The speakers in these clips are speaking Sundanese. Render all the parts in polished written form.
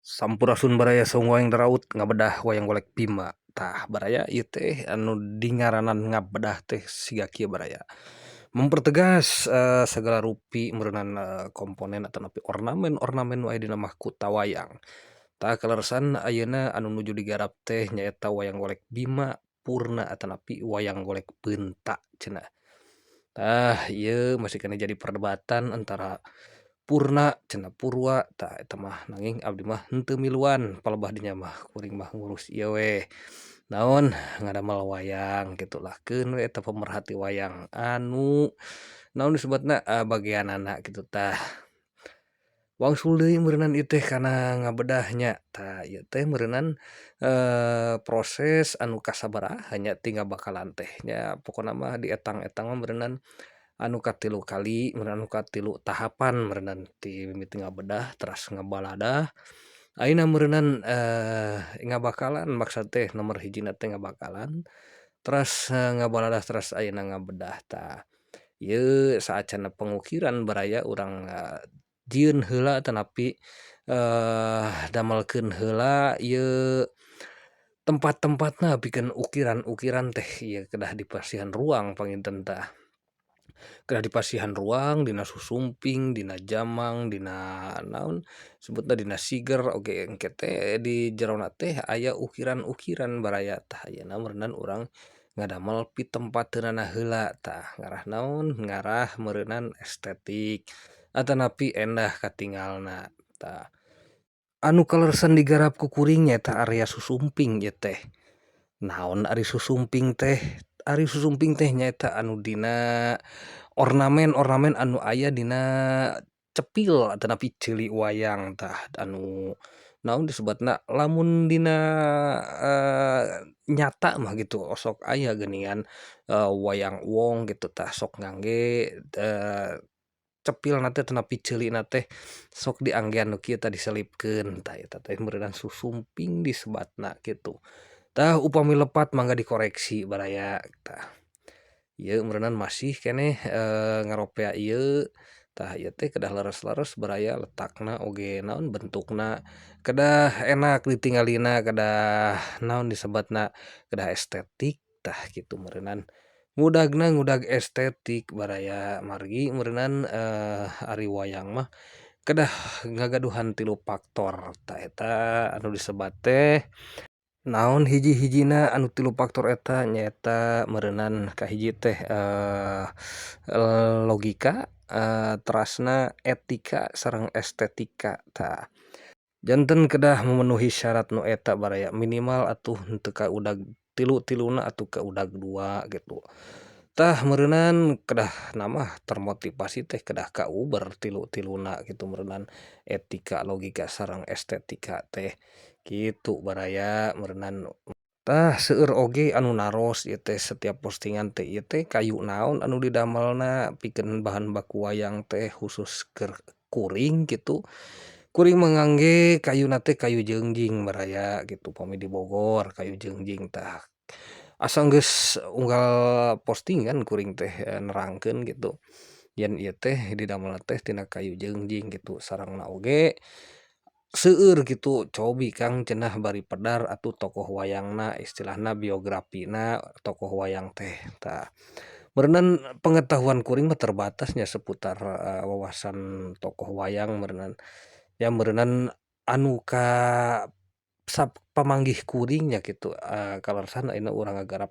Sampurasun baraya saung wayang daraut ngabedah wayang golek Bima. Tah baraya ieu teh anu dingaranan ngabedah teh siga kieu baraya. Mempertegas segala rupi meureunan komponen atau napi ornamen-ornamen nu aya dina mahkota wayang. Tah kaleresan ayeuna anu nuju digarap teh nyaeta wayang golek Bima Purna atau napi wayang golek Beunta cenah. Tah ieu masih kena jadi perdebatan antara Purna cenah Purwa tah eta mah nanging abdi mah henteu miluan palebah dinya mah kuring mah ngurus ieu we naon ngadamel wayang kitu lah keun we eta pemerhati wayang anu naon disebutna bageanana kitu tah wangsul deui meureunan ieu teh kana ngabedah nya tah ieu teh meureunan proses anu kasabaraha nya ti ngabakalan teh nya pokona mah dietang-etang mah meureunan anu katilu kali anu katilu tahapan meureunan ti mimiti ngabedah teras ngabaladah ayeuna meureunan ngabakalan maksud teh nomor hijina teh ngabakalan teras ngabaladah teras ayeuna ngabedah tah ieu saacana pengukiran baraya urang jieun heula tanapi damelkeun heula ieu tempat-tempatna pikeun ukiran-ukiran teh ieu kedah dipasihan ruang panginten tah. Kedah dipasihan ruang dina susumping, dina jamang, dina naon sebutna dina siger oge engke teh di jerona teh aya ukiran-ukiran baraya tah ayeuna meureunan urang ngadamel pitempateunana heula tah ngarah naon ngarah meureunan estetik atanapi endah katingalna tah. Anu kaleresan digarap ku kuring nyaeta area susumping ieu teh. Naon ari susumping teh? Ari susumping teh nyaeta anu dina ornamen-ornamen anu aya dina cepil atanapi ceuli wayang tah anu naon disebutna lamun dina nyata mah gitu sok aya geuningan wayang wong gitu tah sok ngangge cepilna teh atanapi ceulina teh sok dianggean nu kieu tah diselipkeun tah eta teh meureunan susumping disebatna kitu. Tah upami lepat mangga dikoreksi baraya tah. Ieu meureunan masih keneh ngaropea ieu tah ieu teh kedah leres-leres baraya letakna oge naon bentukna kedah enak ditingalina kedah naon disebutna kedah estetik tah kitu meureunan ngudagna ngudag estetik baraya margi meureunan ari wayang mah kedah ngagaduhan tilu faktor tah eta anu disebat teh naon hiji-hijina anu tilu faktor eta nyaeta meureunan kahiji teh logika terasna etika sareng estetika tah janten kedah memenuhi syarat nu eta baraya minimal atuh henteu kaudag tilu-tiluna atuh kaudag dua gitu. Tah meureunan kedah namah termotivasi teh kedah kauber tilu-tiluna gitu meureunan etika logika sareng estetika teh kitu baraya meureunan tah seueur oge anu naros ieu teh setiap postingan teh ieu teh kayu naon anu didamelna pikeun bahan baku wayang teh khusus keur kuring gitu kuring mah ngangge kayuna teh kayu jeungjing baraya gitu upami di Bogor kayu jeungjing tah asa geus unggal postingan kuring teh nerangkeun gitu yen ieu teh didamelna teh tina kayu jeungjing gitu sarengna oge seueur gitu cobi Kang cenah bari pedar atuh tokoh wayangna istilahna biografina tokoh wayang teh tah meureunan pengetahuan kuring mah terbatasnya seputar wawasan tokoh wayang meureunan ya meureunan anu pamanggih kuring nya kitu kaleresan ayeuna urang ngagarap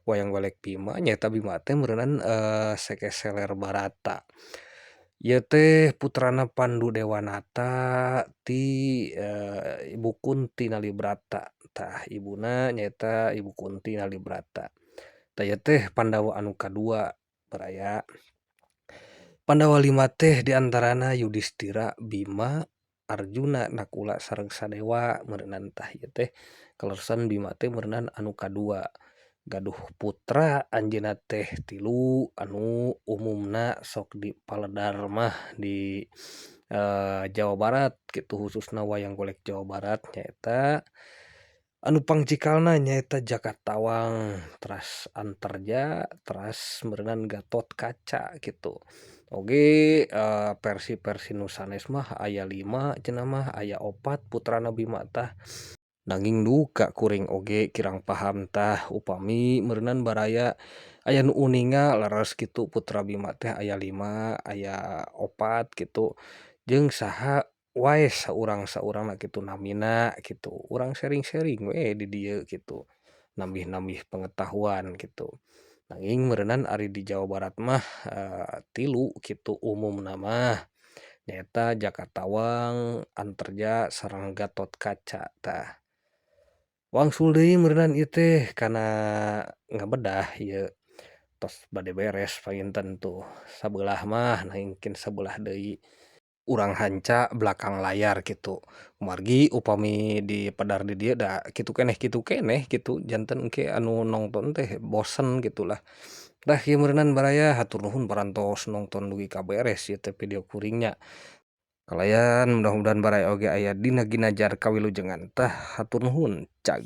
wayang golek Bima nyaeta Bima teh meureunan Sekeseler Barata. Ieu teh putrana Pandu Dewanata ti Ibu Kunti Nalibrata tah ibuna nyaeta Ibu Kunti Nalibrata. Tah ieu teh Pandawa anu kadua baraya. Pandawa lima teh diantarana Yudistira, Bima, Arjuna, Nakula sareng Sadewa meureunan tah ieu teh kaleresan Bima teh meureunan anu kadua. Gaduh putra anjeunna teh tilu anu umumna sok dipaledar mah di Jawa Barat kitu khususna wayang golek Jawa Barat nyaeta anu pangcikalna nyaeta Jakatawang, teras Antarja, teras meureunan Gatotkaca kitu. Oge, versi-versi nu sanes mah aya 5 cenah mah, aya 4 putrana Bima tah. Nanging duka kuring oge kirang paham tah upami meureunan baraya aya nu uninga leres kitu putra Bima teh aya 5 aya 4 kitu, jeung saha wae saurang-saurangna kitu namina kitu, urang sharing-sharing we di dieu kitu, nambih-nambih pengetahuan kitu. Nanging meureunan ari di Jawa Barat mah, 3 kitu umumna mah, nyaeta Jakatawang, Anterja, sareng Gatotkaca tah. Wangsul deui meureunan ieu teh kana ngabedah ieu tos bade beres painten tuh, sabelah mah nangingkeun sabelah deui. Urang hanca belakang layar kitu, margi upami dipedar di dieu da kitu keneh kitu, janten engke anu nongton teh bosen gitulah. Dah ieu meureunan baraya hatur nuhun parantos nongton dugi kaberes ieu teh video kuringnya. Kalayan mudah-mudahan baraya oge aya dina ginajar kawilujengan tah hatur nuhun cag.